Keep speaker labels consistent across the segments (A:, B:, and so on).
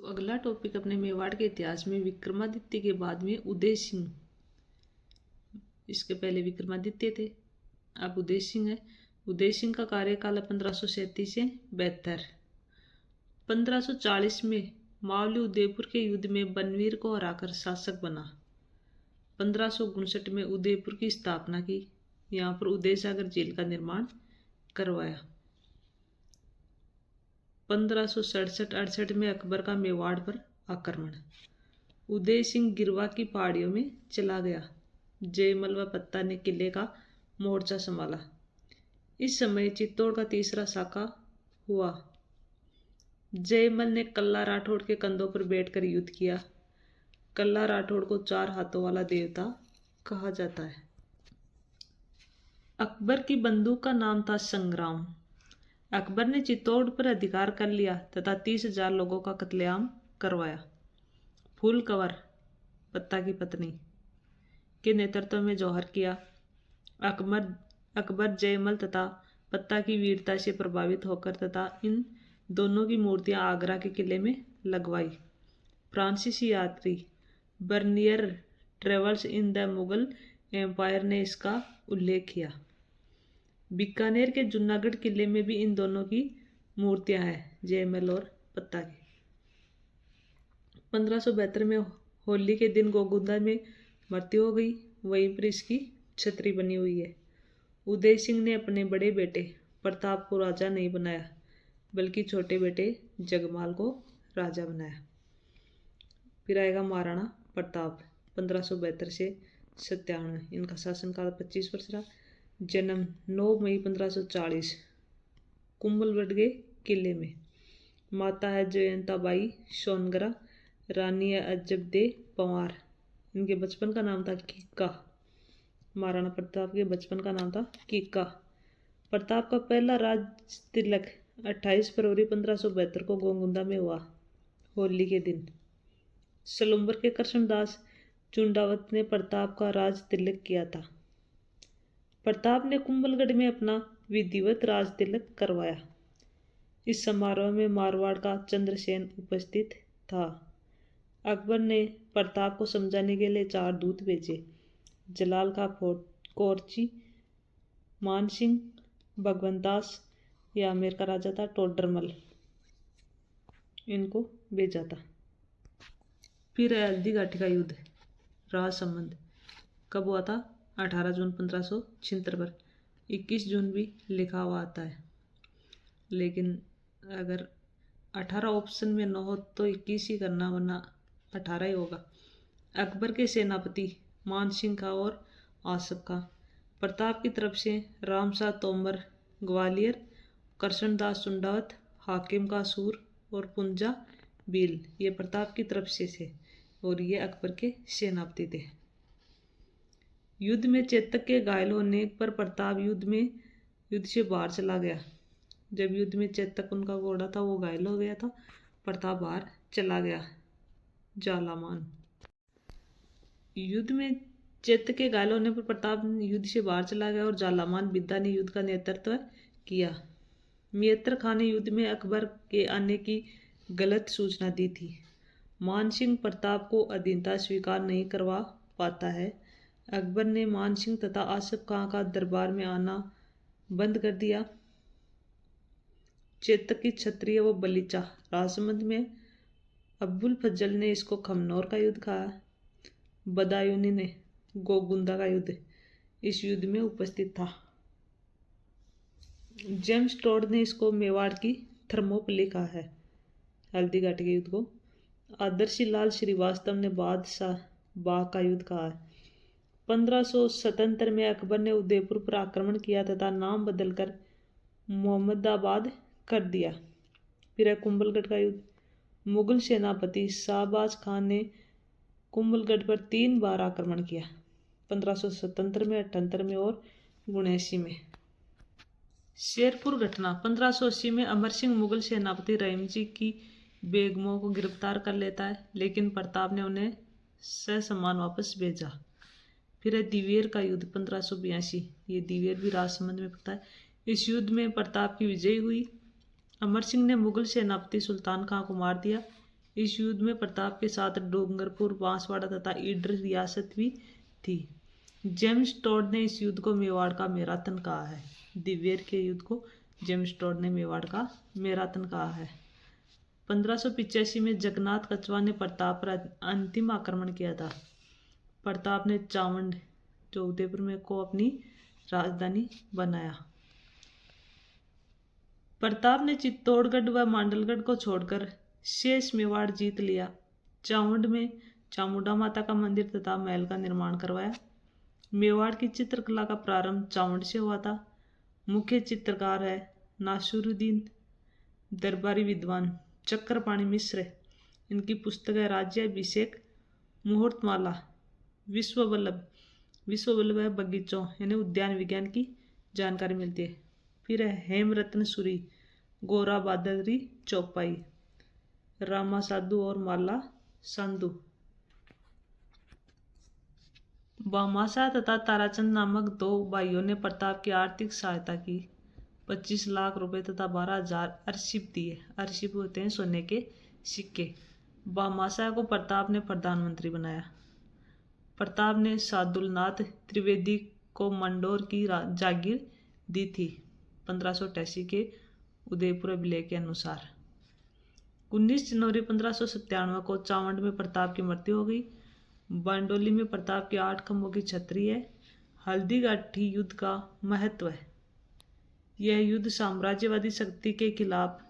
A: अगला टॉपिक अपने मेवाड़ के इतिहास में विक्रमादित्य के बाद में उदय सिंह। इसके पहले विक्रमादित्य थे, अब उदय सिंह है। उदय सिंह का कार्यकाल 1537 से 72। 1540 में मावली उदयपुर के युद्ध में बनवीर को हराकर शासक बना। 1559 में उदयपुर की स्थापना की, यहाँ पर उदय सागर झील का निर्माण करवाया। 1567-68 में अकबर का मेवाड़ पर आक्रमण। उदय सिंह गिरवा की पहाड़ियों में चला गया। जयमल व पत्ता ने किले का मोर्चा संभाला। इस समय चित्तौड़ का तीसरा साका हुआ। जयमल ने कल्ला राठौड़ के कंधों पर बैठकर युद्ध किया। कल्ला राठौड़ को 4 हाथों वाला देवता कहा जाता है। अकबर की बंदूक का नाम था संग्राम। अकबर ने चित्तौड़ पर अधिकार कर लिया तथा 30,000 लोगों का कत्लेआम करवाया। फूल कंवर, पत्ता की पत्नी, के नेतृत्व में जौहर किया। अकबर जयमल तथा पत्ता की वीरता से प्रभावित होकर तथा इन दोनों की मूर्तियां आगरा के किले में लगवाई। फ्रांसीसी यात्री Bernier travels in the Mughal Empire ने इसका उल्लेख किया। बीकानेर के जूनागढ़ किले में भी इन दोनों की मूर्तियां हैं, जयमल और पत्ता की। 1572 में होली के दिन गोगुंदा में मृत्यु हो गई, वहीं पर इसकी छतरी बनी हुई है। उदय सिंह ने अपने बड़े बेटे प्रताप को राजा नहीं बनाया, बल्कि छोटे बेटे जगमाल को राजा बनाया। फिर आएगा महाराणा प्रताप, 1572 से 97। इनका शासनकाल 25 वर्ष रहा। जन्म 9 मई 1540, कुंभलगढ़ के किले में। माता है जयंताबाई सोनगरा, रानी है अजब दे पंवार। इनके बचपन का नाम था किक्का। महाराणा प्रताप के बचपन का नाम था किक्का। प्रताप का पहला राज तिलक 28 फरवरी 1572 को गोगुंदा में हुआ, होली के दिन। सलुम्बर के कृष्णदास चुंडावत ने प्रताप का राज तिलक किया था। प्रताप ने कुंभलगढ़ में अपना विधिवत राज तिलक करवाया। इस समारोह में मारवाड़ का चंद्रसेन उपस्थित था। अकबर ने प्रताप को समझाने के लिए 4 दूत भेजे। जलाल का कोरची, मान सिंह, भगवंतास, या आमेर का राजा था टोडरमल, इनको भेजा था। फिर है हल्दी घाटी का युद्ध। राज संबंध कब हुआ था? 18 जून 1576 पर। 21 जून भी लिखा हुआ आता है, लेकिन अगर 18 ऑप्शन में न हो तो 21 ही करना, वरना 18 ही होगा। अकबर के सेनापति मान सिंह का और आसफ का। प्रताप की तरफ से रामशाह तोमर ग्वालियर, कृष्णदास चुंडावत, हाकिम का सूर और पुंजा बील, ये प्रताप की तरफ से थे और ये अकबर के सेनापति थे। युद्ध में चेतक के घायल होने पर प्रताप युद्ध से बाहर चला गया। जब युद्ध में चेतक, उनका घोड़ा था, वो घायल हो गया था, प्रताप बाहर चला गया। जालामान। युद्ध में चेतक के घायल होने पर प्रताप युद्ध से बाहर चला गया और जालामान बिद्दा ने युद्ध का नेतृत्व किया। मियत्र खान ने युद्ध में अकबर के आने की गलत सूचना दी थी। मानसिंह प्रताप को अधीनता स्वीकार नहीं करवा पाता है। अकबर ने मानसिंह तथा आसफ खां का दरबार में आना बंद कर दिया। चेतक की क्षत्रिय व बलीचा। राजसमंद में अब्बुल फजल ने इसको खमनौर का युद्ध कहा। बदायूनी ने गोगुंदा का युद्ध, इस युद्ध में उपस्थित था। जेम्स टोड ने इसको मेवाड़ की थर्मोपली कहा है, हल्दी घाटी के युद्ध को। आदर्शी लाल श्रीवास्तव ने बादशाह बाग का युद्ध कहा है। 1577 में अकबर ने उदयपुर पर आक्रमण किया तथा नाम बदलकर मोहम्मदाबाद कर दिया। फिर है कुंभलगढ़ का युद्ध। मुगल सेनापति शाहबाज खान ने कुंभलगढ़ पर 3 बार आक्रमण किया, 1577 में, 78 में और 79 में। शेरपुर घटना। 1580 में अमर सिंह मुगल सेनापति रहीमजी की बेगमों को गिरफ्तार कर लेता है, लेकिन प्रताप ने उन्हें ससम्मान वापस भेजा। फिर है दिवेर का युद्ध 1582। ये दिवेर भी राजसमंद में पड़ता है। इस युद्ध में प्रताप की विजय हुई। अमर सिंह ने मुगल सेनापति सुल्तान खां को मार दिया। इस युद्ध में प्रताप के साथ डूंगरपुर, बांसवाड़ा तथा ईडर रियासत भी थी। जेम्स टोड ने इस युद्ध को मेवाड़ का मैराथन कहा है। दिव्यर के युद्ध को जेम्स टोड ने मेवाड़ का मैराथन कहा है। 1585 में जगन्नाथ कछवा ने प्रताप पर अंतिम आक्रमण किया था। प्रताप ने चावंड जो उदयपुर में को अपनी राजधानी बनाया। प्रताप ने चित्तौड़गढ़ व मांडलगढ़ को छोड़कर शेष मेवाड़ जीत लिया। चावंड में चामुंडा माता का मंदिर तथा महल का निर्माण करवाया। मेवाड़ की चित्रकला का प्रारंभ चावंड से हुआ था। मुख्य चित्रकार है नासिरुद्दीन, दरबारी विद्वान चक्रपाणि मिश्र। इनकी पुस्तक है राज्याभिषेक, मुहूर्तमाला, विश्व वल्लभ है बगीचों यानी उद्यान विज्ञान की जानकारी मिलती है। फिर है हेमरत्न सूरी, गोरा बादरी चौपाई, रामा साधु और माला संधु। भामाशाह तथा ताराचंद नामक दो भाइयों ने प्रताप की आर्थिक सहायता की। 25 लाख रुपए तथा 12,000 अरशिप दिए। अरशिप होते हैं सोने के सिक्के। भामाशाह को प्रताप ने प्रधानमंत्री बनाया। प्रताप ने सादुलनाथ त्रिवेदी को मंडोर की जागीर दी थी 1588 के उदयपुर अभिलेख के अनुसार। 19 जनवरी 1597 को चावंड में प्रताप की मृत्यु हो गई। बांडोली में प्रताप की 8 खंभों की छतरी है। हल्दीघाटी युद्ध का महत्व है। यह युद्ध साम्राज्यवादी शक्ति के खिलाफ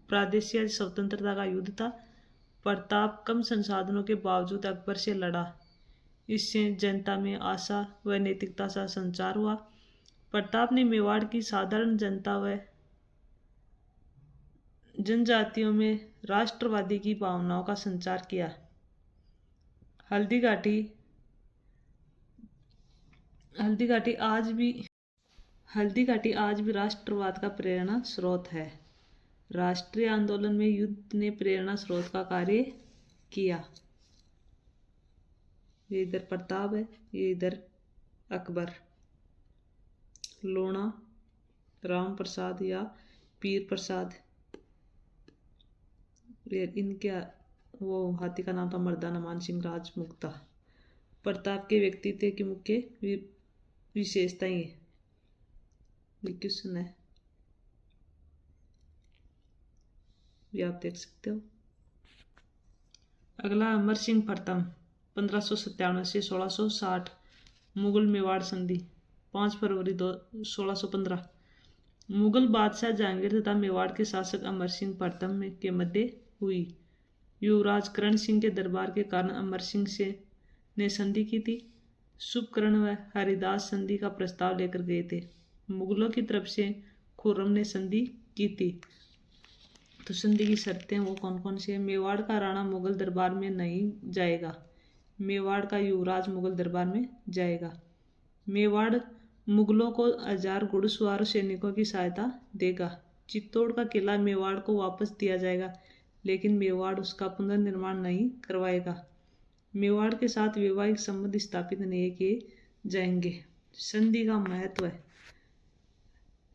A: प्रादेशिक स्वतंत्रता का युद्ध था। प्रताप कम संसाधनों के बावजूद अकबर से लड़ा। इससे जनता में आशा व नैतिकता का संचार हुआ। प्रताप ने मेवाड़ की साधारण जनता व जनजातियों में राष्ट्रवादी की भावनाओं का संचार किया। हल्दीघाटी आज भी राष्ट्रवाद का प्रेरणा स्रोत है। राष्ट्रीय आंदोलन में युद्ध ने प्रेरणा स्रोत का कार्य किया। ये इधर प्रताप है, ये इधर अकबर। लोणा राम प्रसाद या पीर प्रसाद, इनके वो हाथी का नाम था मर्दाना मान सिंह राजमुक्ता। प्रताप के व्यक्तित्व की मुख्य विशेषताएं ये क्वेश्चन है, ये आप देख सकते हो। अगला अमर सिंह प्रथम 1597 से 1660। मुगल मेवाड़ संधि 5 फरवरी 1615। मुगल बादशाह जहांगीर तथा मेवाड़ के शासक अमर सिंह प्रथम के मध्य हुई। युवराज करण सिंह के दरबार के कारण अमर सिंह से ने संधि की थी। शुभकर्ण व हरिदास संधि का प्रस्ताव लेकर गए थे। मुगलों की तरफ से खुर्रम ने संधि की थी। तो संधि की शर्तें वो कौन कौन सी है? मेवाड़ का राणा मुगल दरबार में नहीं जाएगा। मेवाड़ का युवराज मुगल दरबार में जाएगा। मेवाड़ मुगलों को 1000 घुड़सवार सैनिकों की सहायता देगा। चित्तौड़ का किला मेवाड़ को वापस दिया जाएगा, लेकिन मेवाड़ उसका पुनर्निर्माण नहीं करवाएगा। मेवाड़ के साथ वैवाहिक संबंध स्थापित नहीं किए जाएंगे। संधि का महत्व है।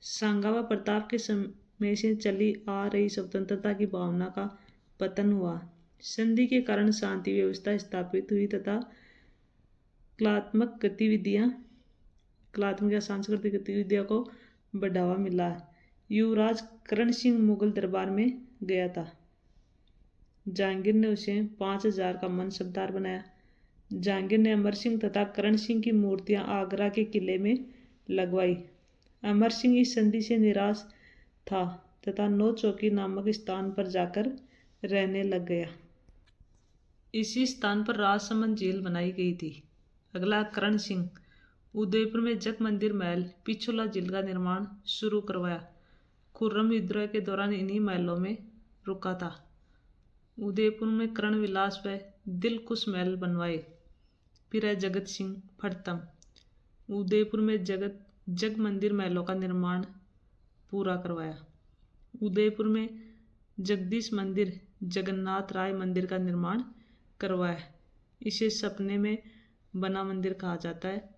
A: सांगावा प्रताप के समय से चली आ रही स्वतंत्रता की भावना का पतन हुआ। संधि के कारण शांति व्यवस्था स्थापित हुई तथा कलात्मक या सांस्कृतिक गतिविधियों को बढ़ावा मिला। युवराज करण सिंह मुगल दरबार में गया था। जहांगीर ने उसे 5000 का मनसबदार बनाया। जहांगीर ने अमर सिंह तथा करण सिंह की मूर्तियां आगरा के किले में लगवाई। अमर सिंह इस संधि से निराश था तथा नौ चौकी नामक स्थान पर जाकर रहने लग गया। इसी स्थान पर राजसमंद झील बनाई गई थी। अगला करण सिंह। उदयपुर में जग मंदिर महल पिछोला झील का निर्माण शुरू करवाया। खुर्रम विद्रोह के दौरान इन्हीं महलों में रुका था। उदयपुर में कर्ण विलास व दिलकुश महल बनवाए। फिर है जगत सिंह प्रथम। उदयपुर में जग मंदिर महलों का निर्माण पूरा करवाया। उदयपुर में जगदीश मंदिर, जगन्नाथ राय मंदिर का निर्माण करवाया। इसे सपने में बना मंदिर कहा जाता है।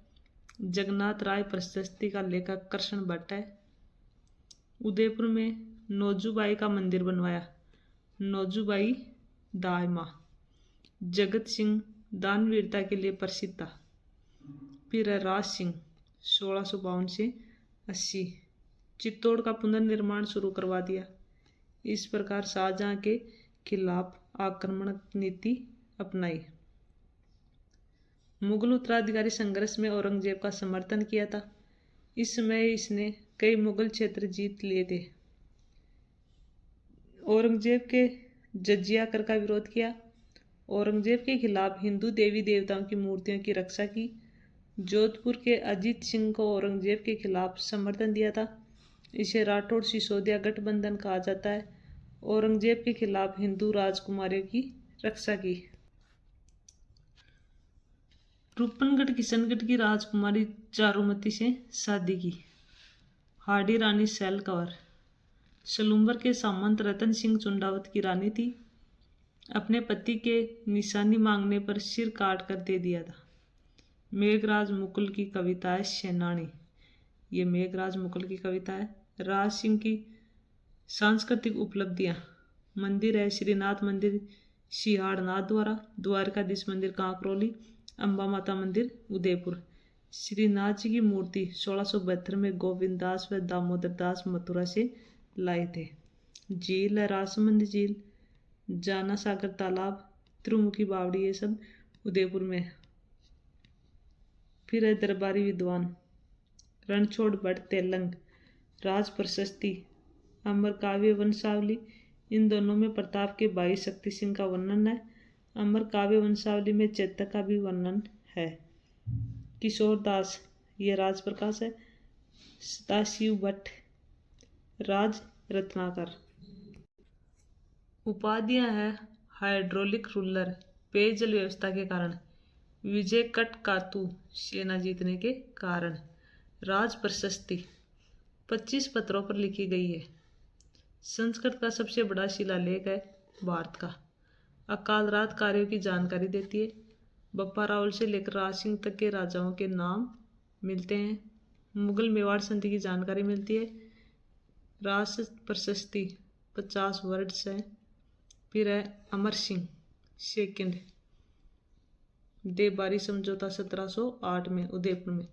A: जगन्नाथ राय प्रशस्ति का लेखक कृष्ण भट्ट है। उदयपुर में नौजूबाई का मंदिर बनवाया। नौजूबाई दाइमा। जगत सिंह दानवीरता के लिए प्रसिद्ध था। फिर है राज सिंह 1652 से 80, चित्तौड़ का पुनर्निर्माण शुरू करवा दिया। इस प्रकार शाहजहां के खिलाफ आक्रमणक नीति अपनाई। मुगल उत्तराधिकारी संघर्ष में औरंगजेब का समर्थन किया था। इस समय इसने कई मुगल क्षेत्र जीत लिए थे। औरंगजेब के जजिया कर का विरोध किया। औरंगजेब के खिलाफ हिंदू देवी देवताओं की मूर्तियों की रक्षा की। जोधपुर के अजीत सिंह को औरंगजेब के खिलाफ समर्थन दिया था। इसे राठौड़ सिसोदिया गठबंधन कहा जाता है। औरंगजेब के खिलाफ हिंदू राजकुमारियों की रक्षा की। रूपनगढ़ किशनगढ़ की राजकुमारी चारुमती से शादी की। हाड़ी रानी सैल कंवर सलूम्बर के सामंत रतन सिंह चुंडावत की रानी थी। अपने पति के निशानी मांगने पर सिर काट कर दे दिया था। मेघराज मुकुल की कविता है सेनानी। ये मेघराज मुकुल की कविता है। राज सिंह की सांस्कृतिक उपलब्धियां, मंदिर है श्रीनाथ मंदिर सिहाड़नाथ द्वारा, द्वारकाधीश मंदिर कांकरोली, अम्बा माता मंदिर उदयपुर। श्रीनाथ जी की मूर्ति 1672 में गोविंद दास व दामोदर दास मथुरा से लाए थे। झील है राजसमंद झील, जाना सागर तालाब, त्रिमुखी बावड़ी, ये सब उदयपुर में है। फिर है दरबारी विद्वान रणछोड़ भट्ट तेलंग, राज प्रशस्ति, अमर काव्य वंशावली। इन दोनों में प्रताप के भाई शक्ति सिंह का वर्णन है। अमर काव्य वंशावली में चेतक का भी वर्णन है। किशोर दास ये राज प्रकाश है। सदाशिव भट्ट राज रत्नाकर। उपाधियां है हाइड्रोलिक रूलर पेयजल व्यवस्था के कारण, विजय कट कातू सेना जीतने के कारण। राज प्रशस्ति 25 पत्रों पर लिखी गई है। संस्कृत का सबसे बड़ा शिलालेख है भारत का। अकाल रात कार्यों की जानकारी देती है। बप्पा रावल से लेकर राज सिंह तक के राजाओं के नाम मिलते हैं। मुगल मेवाड़ संधि की जानकारी मिलती है। राज प्रशस्ति 50 वर्ड्स है। फिर है अमर सिंह सेकंड, देवबारी समझौता 1708 में उदयपुर में।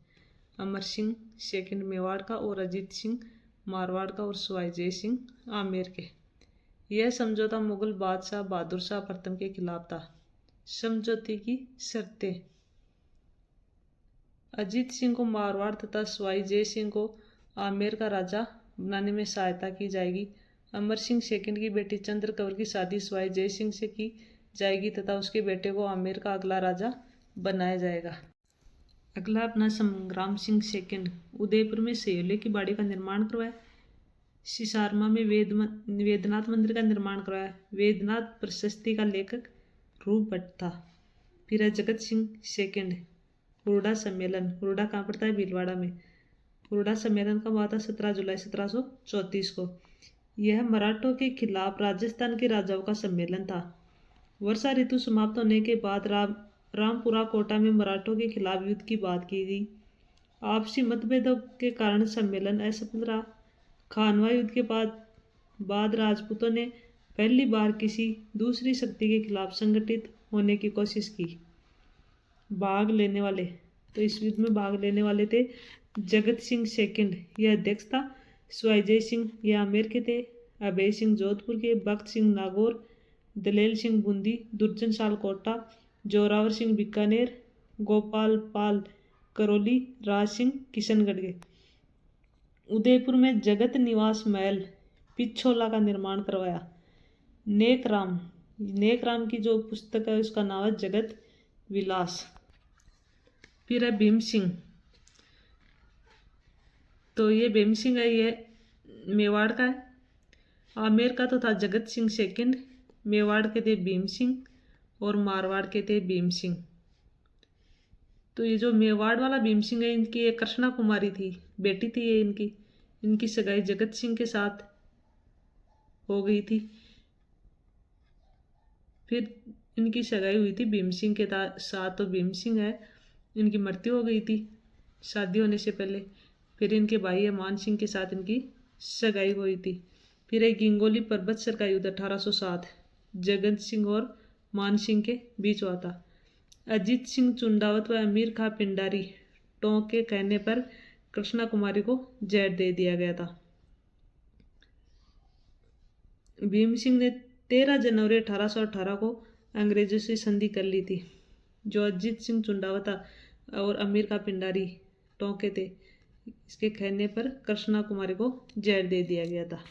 A: अमर सिंह सेकंड मेवाड़ का और अजीत सिंह मारवाड़ का और सवाई जय सिंह आमेर के। यह समझौता मुगल बादशाह बहादुर शाह प्रथम के खिलाफ था। समझौते की शर्तें, अजीत सिंह को मारवाड़ तथा सवाई जय सिंह को आमेर का राजा बनाने में सहायता की जाएगी। अमर सिंह सेकंड की बेटी चंद्र कंवर की शादी सवाई जय सिंह से की जाएगी तथा उसके बेटे को आमेर का अगला राजा बनाया जाएगा। अगला अपना संग्राम सिंह सेकंड, उदयपुर में सयोले की बाड़ी का निर्माण करवाया। सिसारमा में वेदनाथ मंदिर का निर्माण करवाया। वेदनाथ प्रशस्ति का लेखक रूप भट्ट था। फिर है जगत सिंह सेकंड, हुरडा सम्मेलन। हुरडा कहाँ पड़ता है? भीलवाड़ा में। हुरडा सम्मेलन का हुआ था 17 जुलाई 1734 को। यह मराठों के खिलाफ राजस्थान के राजाओं का सम्मेलन था। वर्षा ऋतु समाप्त होने के बाद रामपुरा कोटा में मराठों के खिलाफ युद्ध की बात की गई। आपसी मतभेदों के कारण सम्मेलन असफल रहा। खानवा युद्ध के बाद राजपूतों ने पहली बार किसी दूसरी शक्ति के खिलाफ संगठित होने की कोशिश की। भाग लेने वाले, तो इस युद्ध में भाग लेने वाले थे जगत सिंह सेकंड, यह अध्यक्ष था। सवाई जय सिंह ये आमेर के थे। अभय सिंह जोधपुर के, भक्त सिंह नागौर, दलेल सिंह बूंदी, दुर्जन साल कोटा, जोरावर सिंह बीकानेर, गोपाल पाल करौली, राज सिंह किशनगढ़ के। उदयपुर में जगत निवास महल पिछोला का निर्माण करवाया। नेकराम की जो पुस्तक है उसका नाम है जगत विलास। फिर है भीम सिंह, तो ये भीम सिंह है, ये मेवाड़ का है। आमेर का तो था जगत सिंह सेकंड, मेवाड़ के थे भीम सिंह और मारवाड़ के थे भीम सिंह। तो ये जो मेवाड़ वाला भीम सिंह है, इनकी एक कृष्णा कुमारी थी, बेटी थी ये इनकी सगाई जगत सिंह के साथ हो गई थी। फिर इनकी सगाई हुई थी भीम सिंह के साथ, तो भीम सिंह है इनकी मृत्यु हो गई थी शादी होने से पहले। फिर इनके भाई मान सिंह के साथ इनकी सगाई हुई थी। फिर एक गिंगोली पर्वत सर का युद्ध 1807, जगत सिंह और मान सिंह के बीच हुआ था। अजीत सिंह चुंडावत व अमीर खां पिंडारी टोंक के कहने पर कृष्णा कुमारी को जहर दे दिया गया था। भीम सिंह ने 13 जनवरी 1818 को अंग्रेजों से संधि कर ली थी। जो अजीत सिंह चुंडावता और अमीर खां पिंडारी टोंके थे, इसके कहने पर कृष्णा कुमारी को जहर दे दिया गया था।